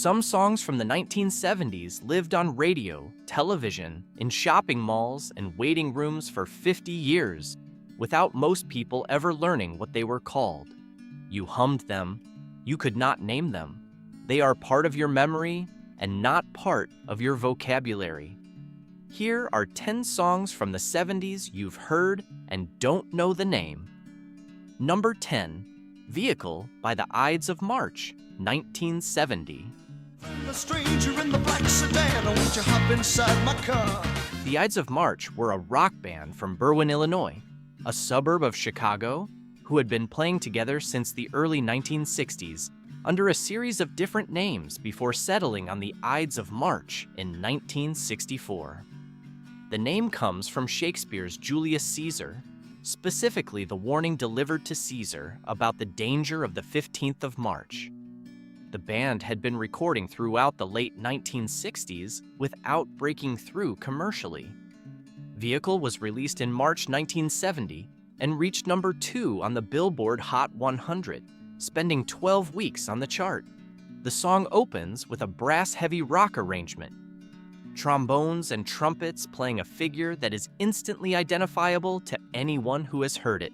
Some songs from the 1970s lived on radio, television, in shopping malls, and waiting rooms for 50 years, without most people ever learning what they were called. You hummed them. You could not name them. They are part of your memory and not part of your vocabulary. Here are 10 songs from the 70s you've heard and don't know the name. Number 10, Vehicle by the Ides of March, 1970. I'm a stranger in the black sedan, won't you hop inside my car? The Ides of March were a rock band from Berwyn, Illinois, a suburb of Chicago, who had been playing together since the early 1960s under a series of different names before settling on the Ides of March in 1964. The name comes from Shakespeare's Julius Caesar, specifically the warning delivered to Caesar about the danger of the 15th of March. The band had been recording throughout the late 1960s without breaking through commercially. Vehicle was released in March 1970 and reached number 2 on the Billboard Hot 100, spending 12 weeks on the chart. The song opens with a brass-heavy rock arrangement, trombones and trumpets playing a figure that is instantly identifiable to anyone who has heard it,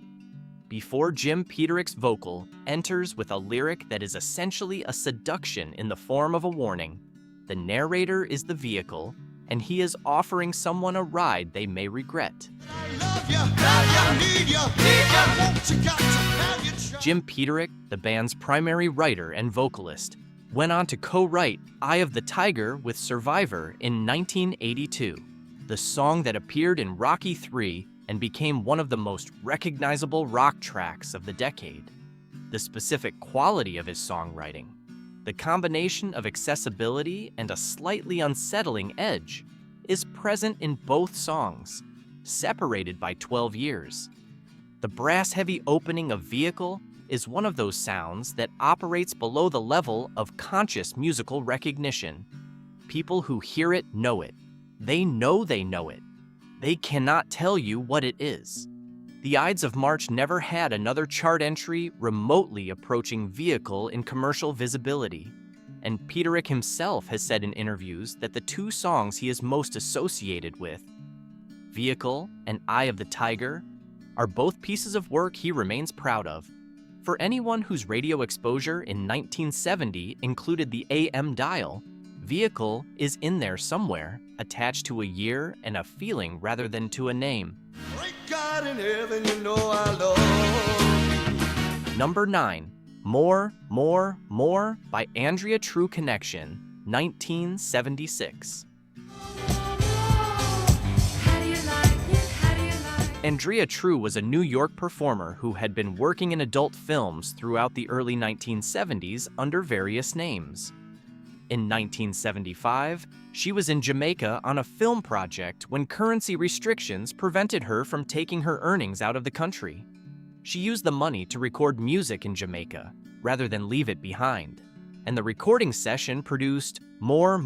before Jim Peterick's vocal enters with a lyric that is essentially a seduction in the form of a warning. The narrator is the vehicle, and he is offering someone a ride they may regret. Jim Peterick, the band's primary writer and vocalist, went on to co-write Eye of the Tiger with Survivor in 1982, the song that appeared in Rocky III and became one of the most recognizable rock tracks of the decade. The specific quality of his songwriting, the combination of accessibility and a slightly unsettling edge, is present in both songs, separated by 12 years. The brass-heavy opening of Vehicle is one of those sounds that operates below the level of conscious musical recognition. People who hear it know it. They know it. They cannot tell you what it is. The Ides of March never had another chart entry remotely approaching Vehicle in commercial visibility, and Peterick himself has said in interviews that the two songs he is most associated with, Vehicle and Eye of the Tiger, are both pieces of work he remains proud of. For anyone whose radio exposure in 1970 included the AM dial, Vehicle is in there somewhere, attached to a year and a feeling rather than to a name. Great God in heaven, you know I love. Number 9, More by Andrea True Connection, 1976. Andrea True was a New York performer who had been working in adult films throughout the early 1970s under various names. In 1975, she was in Jamaica on a film project when currency restrictions prevented her from taking her earnings out of the country. She used the money to record music in Jamaica, rather than leave it behind, and the recording session produced More,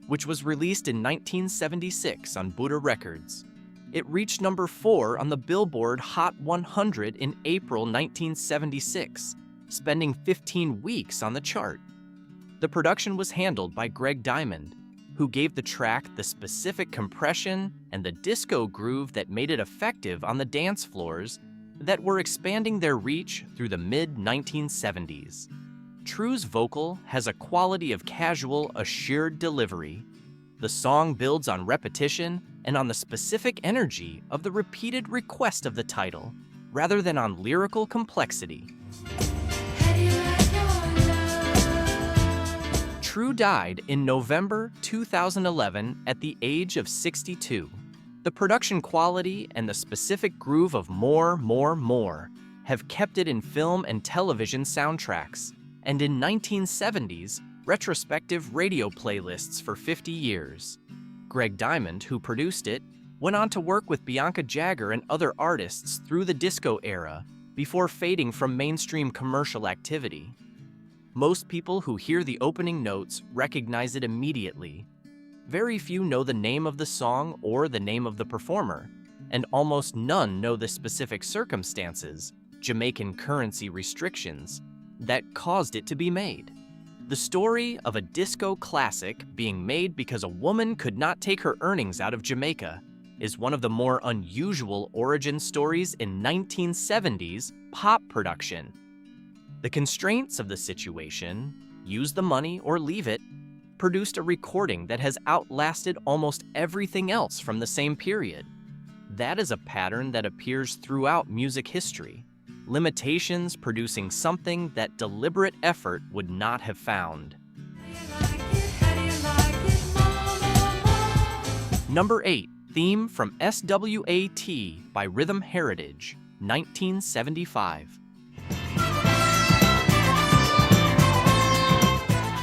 which was released in 1976 on Buddha Records. It reached number 4 on the Billboard Hot 100 in April 1976, spending 15 weeks on the chart. The production was handled by Greg Diamond, who gave the track the specific compression and the disco groove that made it effective on the dance floors that were expanding their reach through the mid-1970s. True's vocal has a quality of casual, assured delivery. The song builds on repetition and on the specific energy of the repeated request of the title, rather than on lyrical complexity. True died in November 2011 at the age of 62. The production quality and the specific groove of More have kept it in film and television soundtracks, and in 1970s, retrospective radio playlists for 50 years. Greg Diamond, who produced it, went on to work with Bianca Jagger and other artists through the disco era before fading from mainstream commercial activity. Most people who hear the opening notes recognize it immediately. Very few know the name of the song or the name of the performer, and almost none know the specific circumstances, Jamaican currency restrictions, that caused it to be made. The story of a disco classic being made because a woman could not take her earnings out of Jamaica is one of the more unusual origin stories in 1970s pop production. The constraints of the situation, use the money or leave it, produced a recording that has outlasted almost everything else from the same period. That is a pattern that appears throughout music history. Limitations producing something that deliberate effort would not have found. Number 8, theme from S.W.A.T. by Rhythm Heritage, 1975.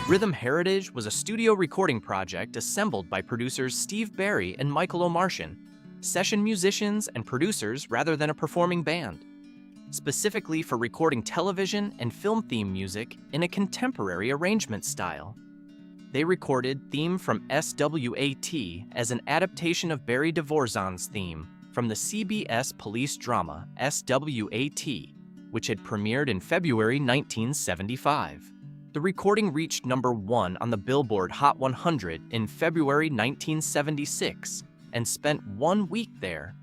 Rhythm Heritage was a studio recording project assembled by producers Steve Barry and Michael O'Martian, session musicians and producers rather than a performing band, specifically for recording television and film theme music in a contemporary arrangement style. They recorded Theme from S.W.A.T. as an adaptation of Barry Dvorzan's theme from the CBS police drama S.W.A.T., which had premiered in February 1975. The recording reached number 1 on the Billboard Hot 100 in February 1976 and spent 1 week there.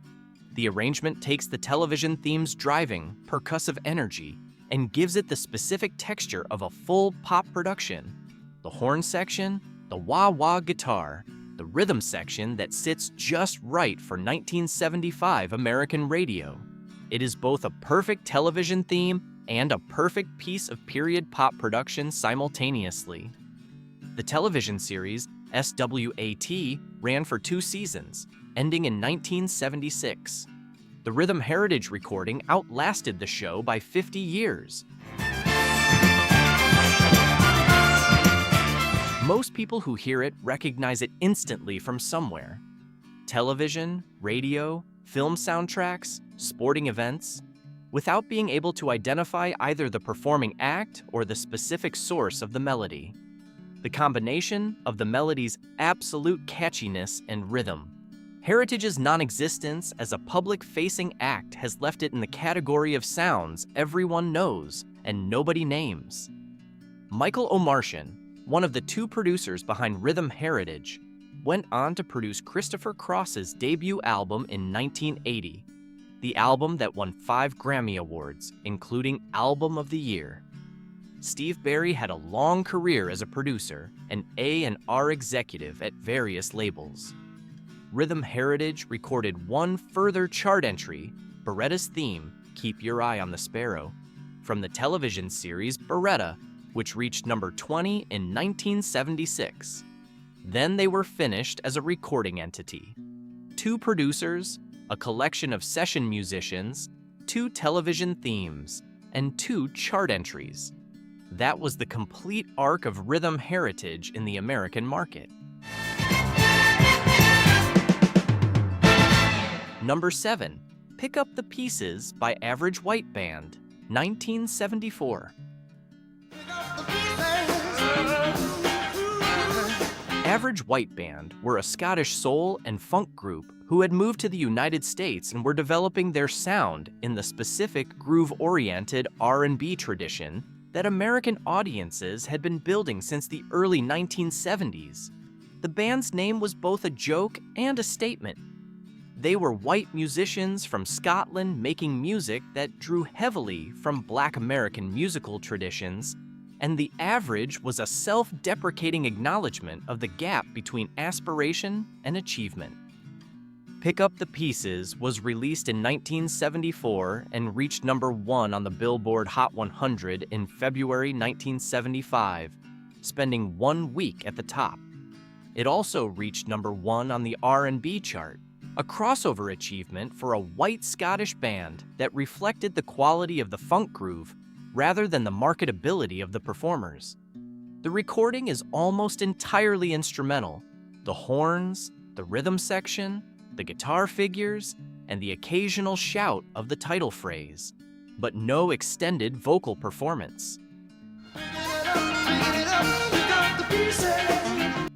The arrangement takes the television theme's driving, percussive energy and gives it the specific texture of a full pop production. The horn section, the wah-wah guitar, the rhythm section that sits just right for 1975 American radio. It is both a perfect television theme and a perfect piece of period pop production simultaneously. The television series, S.W.A.T., ran for 2 seasons, ending in 1976. The Rhythm Heritage recording outlasted the show by 50 years. Most people who hear it recognize it instantly from somewhere. Television, radio, film soundtracks, sporting events, without being able to identify either the performing act or the specific source of the melody. The combination of the melody's absolute catchiness and rhythm. Heritage's non-existence as a public-facing act has left it in the category of sounds everyone knows and nobody names. Michael O'Martian, one of the 2 producers behind Rhythm Heritage, went on to produce Christopher Cross's debut album in 1980, the album that won 5 Grammy Awards, including Album of the Year. Steve Barry had a long career as a producer and A&R executive at various labels. Rhythm Heritage recorded 1 further chart entry, Beretta's theme, Keep Your Eye on the Sparrow, from the television series Beretta, which reached number 20 in 1976. Then they were finished as a recording entity. 2 producers, a collection of session musicians, 2 television themes, and 2 chart entries. That was the complete arc of Rhythm Heritage in the American market. Number 7, Pick Up the Pieces by Average White Band, 1974. Average White Band were a Scottish soul and funk group who had moved to the United States and were developing their sound in the specific groove-oriented R&B tradition that American audiences had been building since the early 1970s. The band's name was both a joke and a statement. They were white musicians from Scotland making music that drew heavily from Black American musical traditions, and the average was a self-deprecating acknowledgement of the gap between aspiration and achievement. Pick Up the Pieces was released in 1974 and reached number 1 on the Billboard Hot 100 in February 1975, spending 1 week at the top. It also reached number 1 on the R&B chart, a crossover achievement for a white Scottish band that reflected the quality of the funk groove rather than the marketability of the performers. The recording is almost entirely instrumental. The horns, the rhythm section, the guitar figures, and the occasional shout of the title phrase, but no extended vocal performance.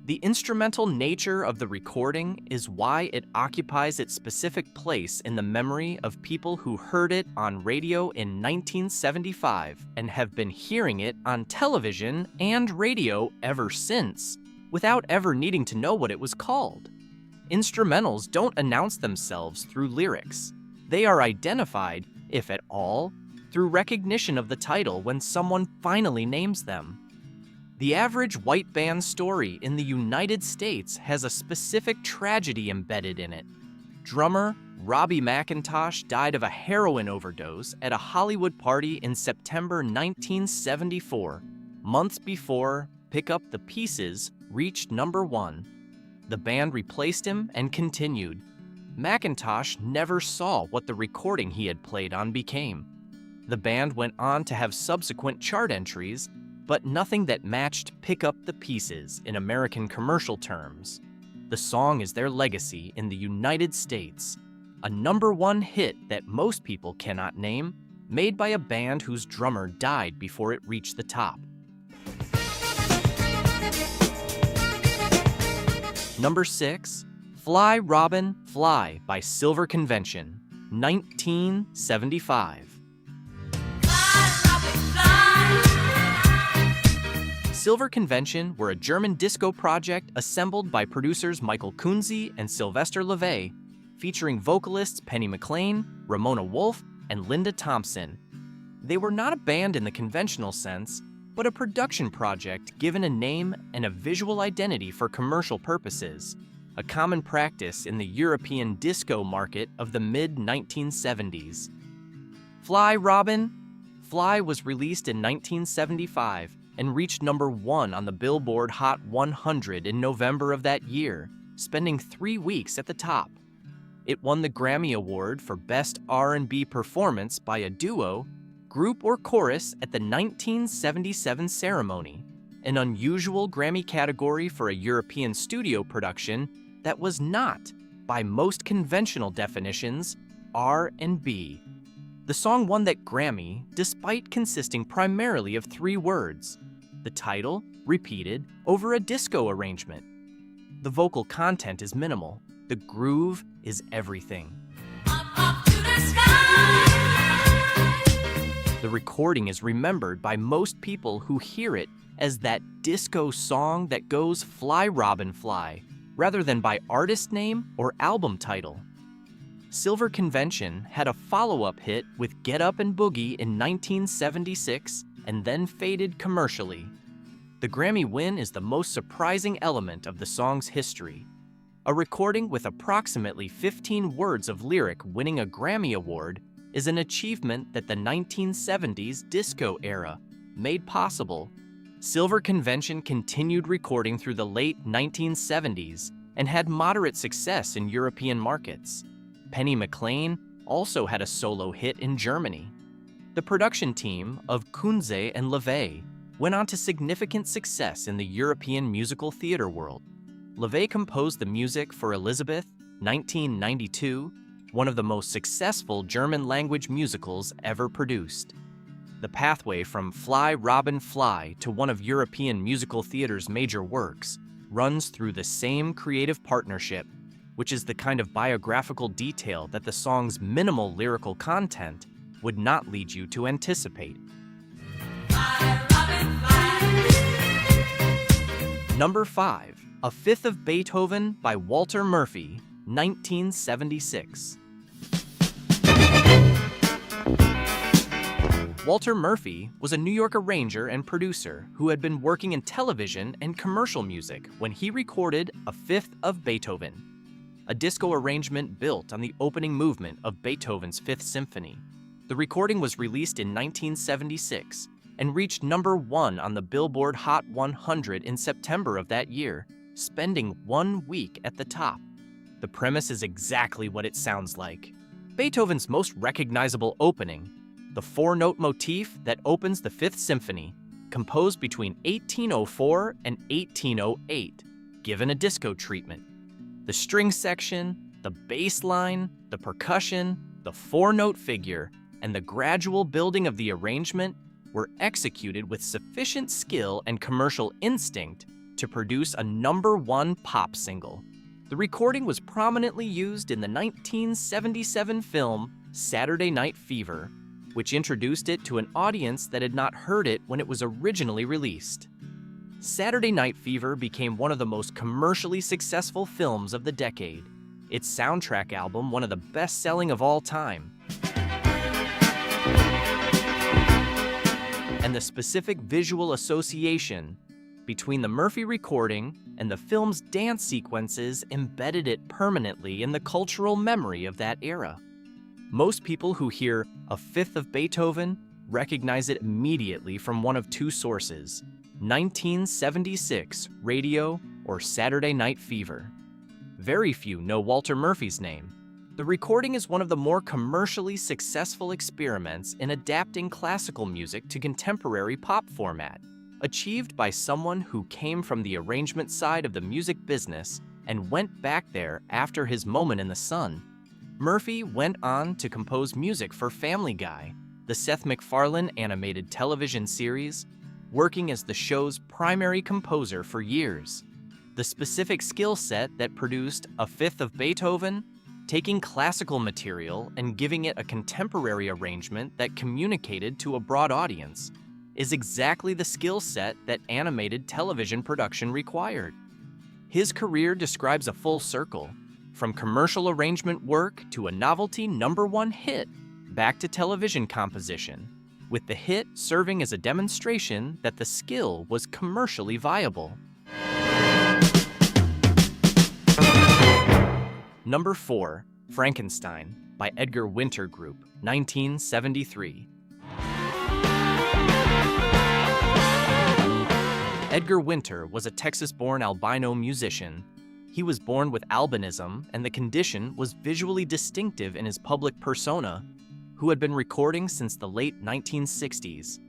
The instrumental nature of the recording is why it occupies its specific place in the memory of people who heard it on radio in 1975 and have been hearing it on television and radio ever since, without ever needing to know what it was called. Instrumentals don't announce themselves through lyrics. They are identified, if at all, through recognition of the title when someone finally names them. The average white band story in the United States has a specific tragedy embedded in it. Drummer Robbie McIntosh died of a heroin overdose at a Hollywood party in September 1974, months before Pick Up the Pieces reached #1. The band replaced him and continued. McIntosh never saw what the recording he had played on became. The band went on to have subsequent chart entries, but nothing that matched Pick Up the Pieces in American commercial terms. The song is their legacy in the United States, a #1 hit that most people cannot name, made by a band whose drummer died before it reached the top. Number 6, Fly Robin Fly by Silver Convention, 1975. Silver Convention were a German disco project assembled by producers Michael Kunze and Sylvester Levay, featuring vocalists Penny McLean, Ramona Wolf, and Linda Thompson. They were not a band in the conventional sense, but a production project given a name and a visual identity for commercial purposes, a common practice in the European disco market of the mid-1970s. Fly Robin Fly was released in 1975 and reached #1 on the Billboard Hot 100 in November of that year, spending 3 weeks at the top. It won the Grammy Award for Best R&B Performance by a Duo, Group or Chorus at the 1977 ceremony, an unusual Grammy category for a European studio production that was not, by most conventional definitions, R&B. The song won that Grammy despite consisting primarily of 3 words, the title repeated over a disco arrangement. The vocal content is minimal. The groove is everything. Up to the sky. The recording is remembered by most people who hear it as that disco song that goes Fly Robin Fly, rather than by artist name or album title. Silver Convention had a follow-up hit with Get Up and Boogie in 1976 and then faded commercially. The Grammy win is the most surprising element of the song's history. A recording with approximately 15 words of lyric winning a Grammy Award is an achievement that the 1970s disco era made possible. Silver Convention continued recording through the late 1970s and had moderate success in European markets. Penny McLean also had a solo hit in Germany. The production team of Kunze and LeVay went on to significant success in the European musical theater world. LeVay composed the music for Elizabeth, 1992, one of the most successful German-language musicals ever produced. The pathway from Fly Robin Fly to one of European musical theater's major works runs through the same creative partnership, which is the kind of biographical detail that the song's minimal lyrical content would not lead you to anticipate. Number 5, A Fifth of Beethoven by Walter Murphy, 1976. Walter Murphy was a New York arranger and producer who had been working in television and commercial music when he recorded A Fifth of Beethoven, a disco arrangement built on the opening movement of Beethoven's Fifth Symphony. The recording was released in 1976 and reached #1 on the Billboard Hot 100 in September of that year, spending 1 week at the top. The premise is exactly what it sounds like. Beethoven's most recognizable opening, the 4-note motif that opens the Fifth Symphony, composed between 1804 and 1808, given a disco treatment. The string section, the bass line, the percussion, the 4-note figure, and the gradual building of the arrangement were executed with sufficient skill and commercial instinct to produce a #1 pop single. The recording was prominently used in the 1977 film Saturday Night Fever, which introduced it to an audience that had not heard it when it was originally released. Saturday Night Fever became one of the most commercially successful films of the decade. Its soundtrack album, one of the best-selling of all time. And the specific visual association between the Murphy recording and the film's dance sequences embedded it permanently in the cultural memory of that era. Most people who hear a Fifth of Beethoven recognize it immediately from one of two sources: 1976 radio or Saturday Night Fever. Very few know Walter Murphy's name. The recording is one of the more commercially successful experiments in adapting classical music to contemporary pop format, achieved by someone who came from the arrangement side of the music business and went back there after his moment in the sun. Murphy went on to compose music for Family Guy, the Seth MacFarlane animated television series, working as the show's primary composer for years. The specific skill set that produced a Fifth of Beethoven, taking classical material and giving it a contemporary arrangement that communicated to a broad audience, is exactly the skill set that animated television production required. His career describes a full circle, from commercial arrangement work to a novelty #1 hit, back to television composition, with the hit serving as a demonstration that the skill was commercially viable. Number 4, Frankenstein by Edgar Winter Group, 1973. Edgar Winter was a Texas-born albino musician. He was born with albinism, and the condition was visually distinctive in his public persona, who had been recording since the late 1960s.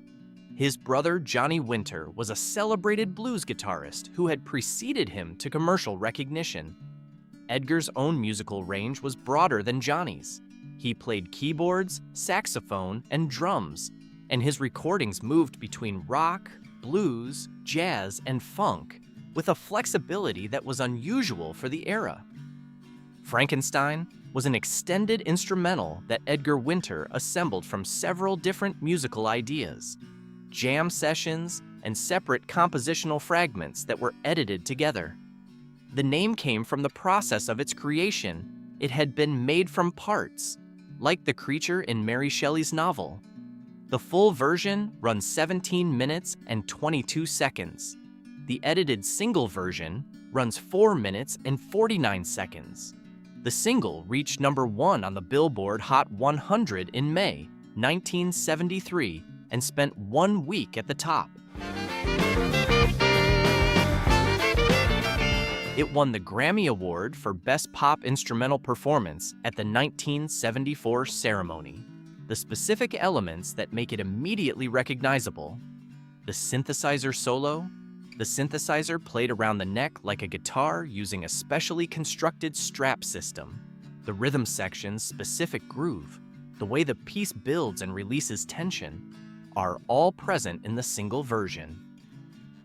His brother, Johnny Winter, was a celebrated blues guitarist who had preceded him to commercial recognition. Edgar's own musical range was broader than Johnny's. He played keyboards, saxophone, and drums, and his recordings moved between rock, blues, jazz, and funk, with a flexibility that was unusual for the era. Frankenstein was an extended instrumental that Edgar Winter assembled from several different musical ideas, jam sessions, and separate compositional fragments that were edited together. The name came from the process of its creation. It had been made from parts, like the creature in Mary Shelley's novel. The full version runs 17 minutes and 22 seconds. The edited single version runs 4 minutes and 49 seconds. The single reached #1 on the Billboard Hot 100 in May 1973 and spent 1 week at the top. It won the Grammy Award for Best Pop Instrumental Performance at the 1974 ceremony. The specific elements that make it immediately recognizable: the synthesizer solo. The synthesizer played around the neck like a guitar using a specially constructed strap system. The rhythm section's specific groove, the way the piece builds and releases tension, are all present in the single version.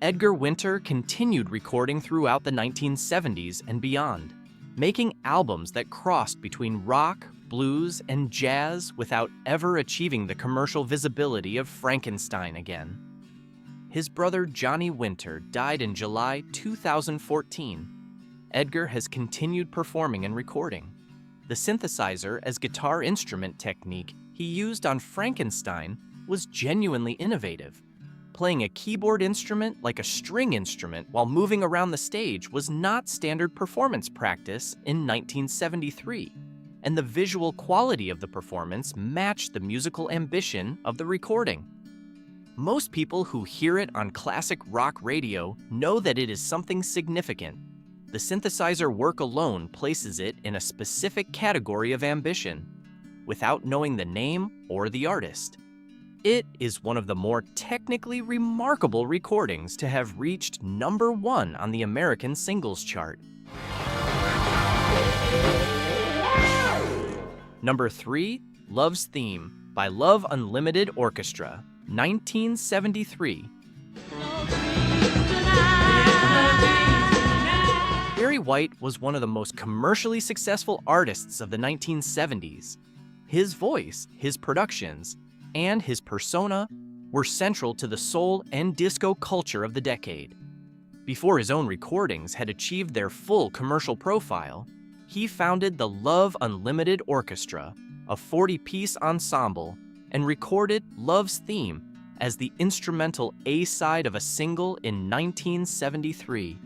Edgar Winter continued recording throughout the 1970s and beyond, making albums that crossed between rock, blues, and jazz without ever achieving the commercial visibility of Frankenstein again. His brother Johnny Winter died in July 2014. Edgar has continued performing and recording. The synthesizer as guitar instrument technique he used on Frankenstein was genuinely innovative. Playing a keyboard instrument like a string instrument while moving around the stage was not standard performance practice in 1973, and the visual quality of the performance matched the musical ambition of the recording. Most people who hear it on classic rock radio know that it is something significant. The synthesizer work alone places it in a specific category of ambition, without knowing the name or the artist. It is one of the more technically remarkable recordings to have reached #1 on the American Singles Chart. Number 3, Love's Theme by Love Unlimited Orchestra, 1973. Barry White was one of the most commercially successful artists of the 1970s. His voice, his productions, and his persona were central to the soul and disco culture of the decade. Before his own recordings had achieved their full commercial profile, he founded the Love Unlimited Orchestra, a 40-piece ensemble, and recorded Love's Theme as the instrumental A-side of a single in 1973.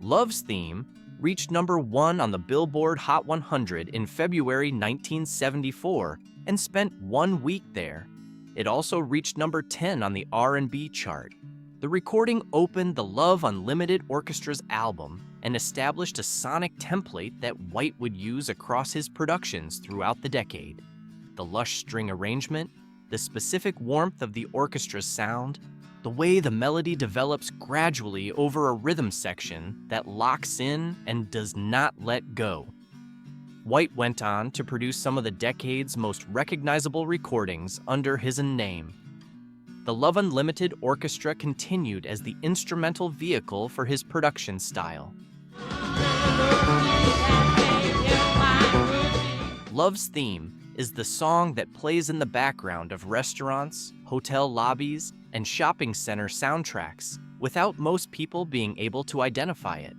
Love's Theme reached #1 on the Billboard Hot 100 in February 1974 and spent 1 week there. It also reached #10 on the R&B chart. The recording opened the Love Unlimited Orchestra's album and established a sonic template that White would use across his productions throughout the decade. The lush string arrangement, the specific warmth of the orchestra's sound, the way the melody develops gradually over a rhythm section that locks in and does not let go. White went on to produce some of the decade's most recognizable recordings under his own name. The Love Unlimited Orchestra continued as the instrumental vehicle for his production style. Love's Theme is the song that plays in the background of restaurants, hotel lobbies, and shopping center soundtracks without most people being able to identify it.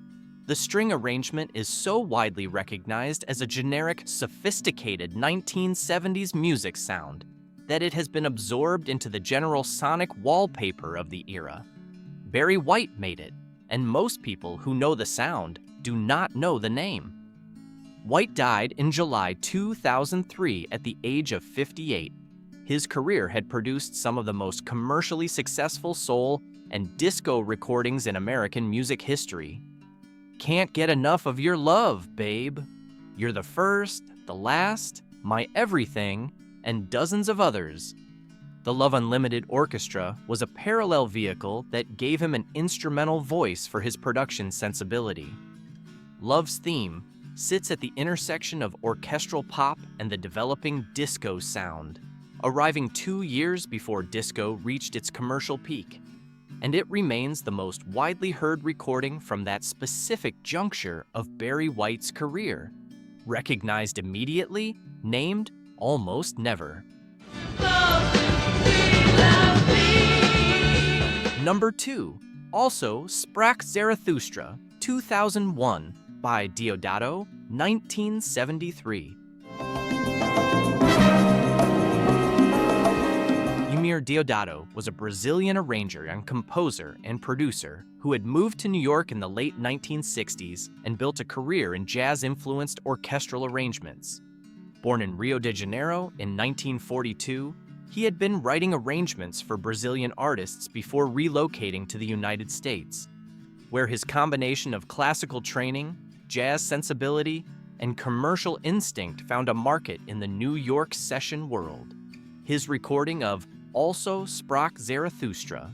The string arrangement is so widely recognized as a generic, sophisticated 1970s music sound that it has been absorbed into the general sonic wallpaper of the era. Barry White made it, and most people who know the sound do not know the name. White died in July 2003 at the age of 58. His career had produced some of the most commercially successful soul and disco recordings in American music history. Can't get enough of your love, babe. You're the first, the last, my everything, and dozens of others. The Love Unlimited Orchestra was a parallel vehicle that gave him an instrumental voice for his production sensibility. Love's Theme sits at the intersection of orchestral pop and the developing disco sound, arriving 2 years before disco reached its commercial peak, and it remains the most widely heard recording from that specific juncture of Barry White's career. Recognized immediately, named almost never. #2, also Sprach Zarathustra, 2001, by Deodato, 1973. Deodato was a Brazilian arranger and composer and producer who had moved to New York in the late 1960s and built a career in jazz-influenced orchestral arrangements. Born in Rio de Janeiro in 1942, he had been writing arrangements for Brazilian artists before relocating to the United States, where his combination of classical training, jazz sensibility, and commercial instinct found a market in the New York session world. His recording of Also Sprach Zarathustra,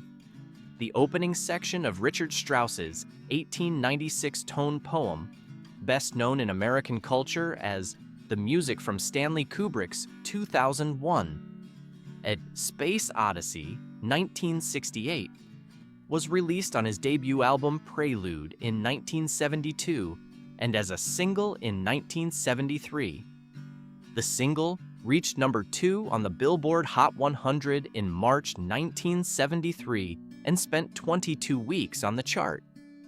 the opening section of Richard Strauss's 1896 tone poem, best known in American culture as the music from Stanley Kubrick's 2001, at Space Odyssey, 1968, was released on his debut album Prelude in 1972 and as a single in 1973. The single reached #2 on the Billboard Hot 100 in March 1973 and spent 22 weeks on the chart.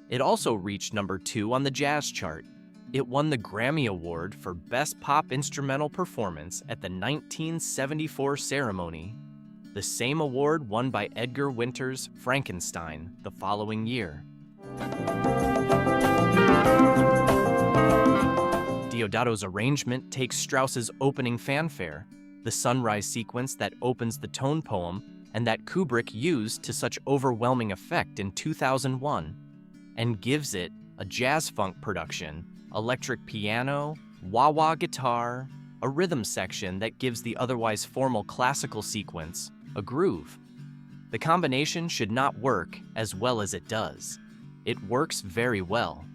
It also reached #2 on the jazz chart. It won the Grammy Award for Best Pop Instrumental Performance at the 1974 ceremony, the same award won by Edgar Winter's Frankenstein the following year. Deodato's arrangement takes Strauss's opening fanfare, the sunrise sequence that opens the tone poem and that Kubrick used to such overwhelming effect in 2001, and gives it a jazz-funk production, electric piano, wah-wah guitar, a rhythm section that gives the otherwise formal classical sequence a groove. The combination should not work as well as it does. It works very well.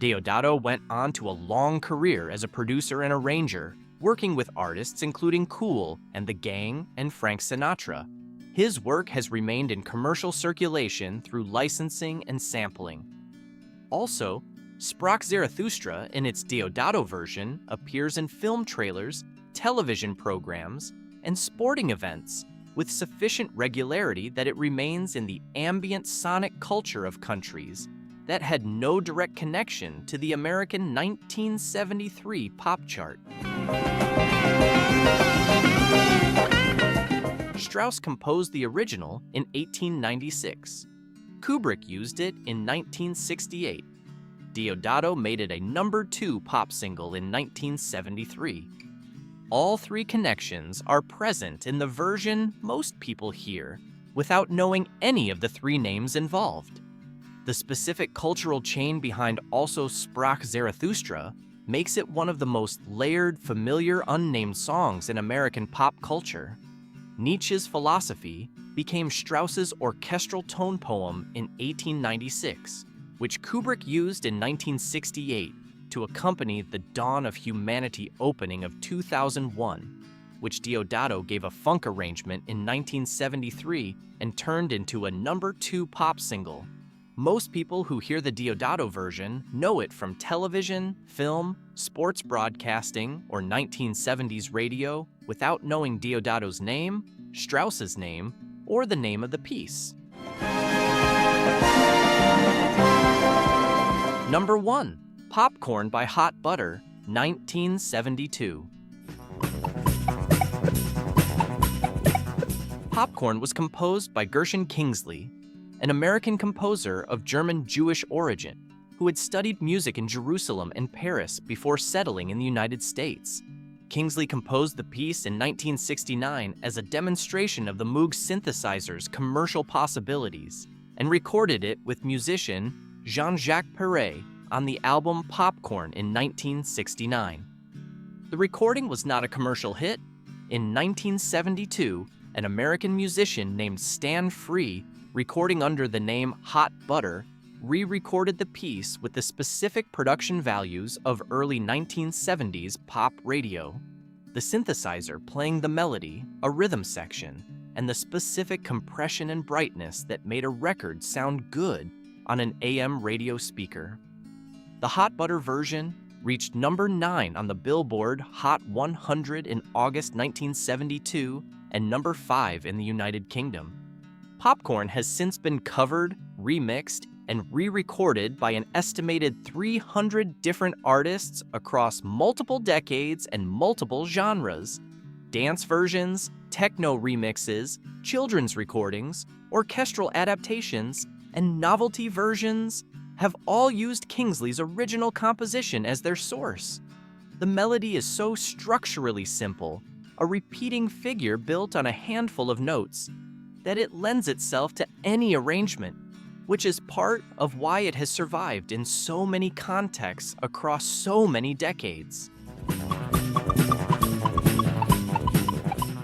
Deodato went on to a long career as a producer and arranger, working with artists including Kool and the Gang and Frank Sinatra. His work has remained in commercial circulation through licensing and sampling. Also, Sprach Zarathustra, in its Deodato version, appears in film trailers, television programs, and sporting events with sufficient regularity that it remains in the ambient sonic culture of countries that had no direct connection to the American 1973 pop chart. Strauss composed the original in 1896. Kubrick used it in 1968. Deodato made it a #2 pop single in 1973. All three connections are present in the version most people hear without knowing any of the three names involved. The specific cultural chain behind also Sprach Zarathustra makes it one of the most layered, familiar, unnamed songs in American pop culture. Nietzsche's Philosophy became Strauss's orchestral tone poem in 1896, which Kubrick used in 1968 to accompany the Dawn of Humanity opening of 2001, which Deodato gave a funk arrangement in 1973 and turned into a #2 pop single. Most people who hear the Deodato version know it from television, film, sports broadcasting, or 1970s radio without knowing Deodato's name, Strauss's name, or the name of the piece. Number 1. Popcorn by Hot Butter, 1972. Popcorn was composed by Gershon Kingsley, an American composer of German Jewish origin who had studied music in Jerusalem and Paris before settling in the United States. Kingsley composed the piece in 1969 as a demonstration of the Moog synthesizer's commercial possibilities and recorded it with musician Jean-Jacques Perret on the album Popcorn in 1969. The recording was not a commercial hit. In 1972, an American musician named Stan Free, recording under the name Hot Butter, re-recorded the piece with the specific production values of early 1970s pop radio. The synthesizer playing the melody, a rhythm section, and the specific compression and brightness that made a record sound good on an AM radio speaker. The Hot Butter version reached number 9 on the Billboard Hot 100 in August 1972 and number 5 in the United Kingdom. Popcorn has since been covered, remixed, and re-recorded by an estimated 300 different artists across multiple decades and multiple genres. Dance versions, techno remixes, children's recordings, orchestral adaptations, and novelty versions have all used Kingsley's original composition as their source. The melody is so structurally simple, a repeating figure built on a handful of notes, that it lends itself to any arrangement, which is part of why it has survived in so many contexts across so many decades.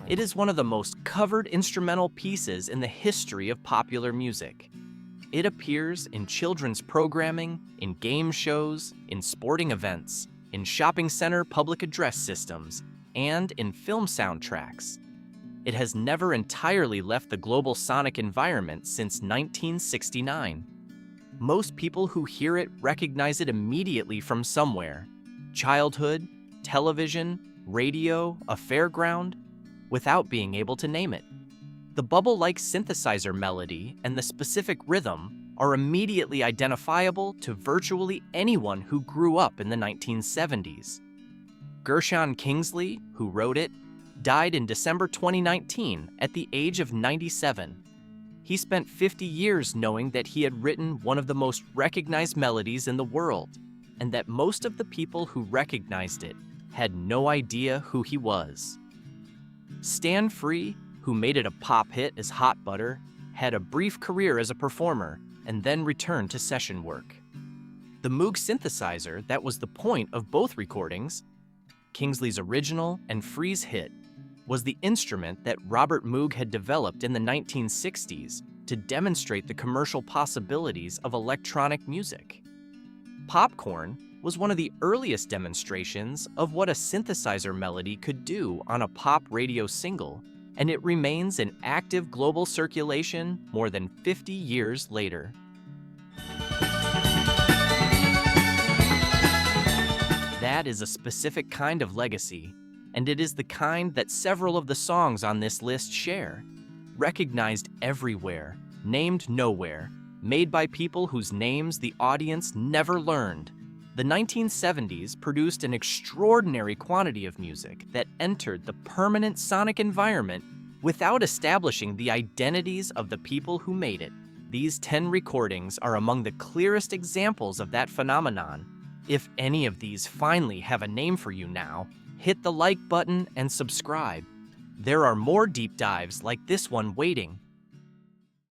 It is one of the most covered instrumental pieces in the history of popular music. It appears in children's programming, in game shows, in sporting events, in shopping center public address systems, and in film soundtracks. It has never entirely left the global sonic environment since 1969. Most people who hear it recognize it immediately from somewhere: childhood, television, radio, a fairground, without being able to name it. The bubble-like synthesizer melody and the specific rhythm are immediately identifiable to virtually anyone who grew up in the 1970s. Gershon Kingsley, who wrote it, died in December 2019 at the age of 97. He spent 50 years knowing that he had written one of the most recognized melodies in the world, and that most of the people who recognized it had no idea who he was. Stan Free, who made it a pop hit as Hot Butter, had a brief career as a performer and then returned to session work. The Moog synthesizer that was the point of both recordings, Kingsley's original and Free's hit, was the instrument that Robert Moog had developed in the 1960s to demonstrate the commercial possibilities of electronic music. Popcorn was one of the earliest demonstrations of what a synthesizer melody could do on a pop radio single, and it remains in active global circulation more than 50 years later. That is a specific kind of legacy, and it is the kind that several of the songs on this list share. Recognized everywhere, named nowhere, made by people whose names the audience never learned. The 1970s produced an extraordinary quantity of music that entered the permanent sonic environment without establishing the identities of the people who made it. These 10 recordings are among the clearest examples of that phenomenon. If any of these finally have a name for you now, hit the like button and subscribe. There are more deep dives like this one waiting.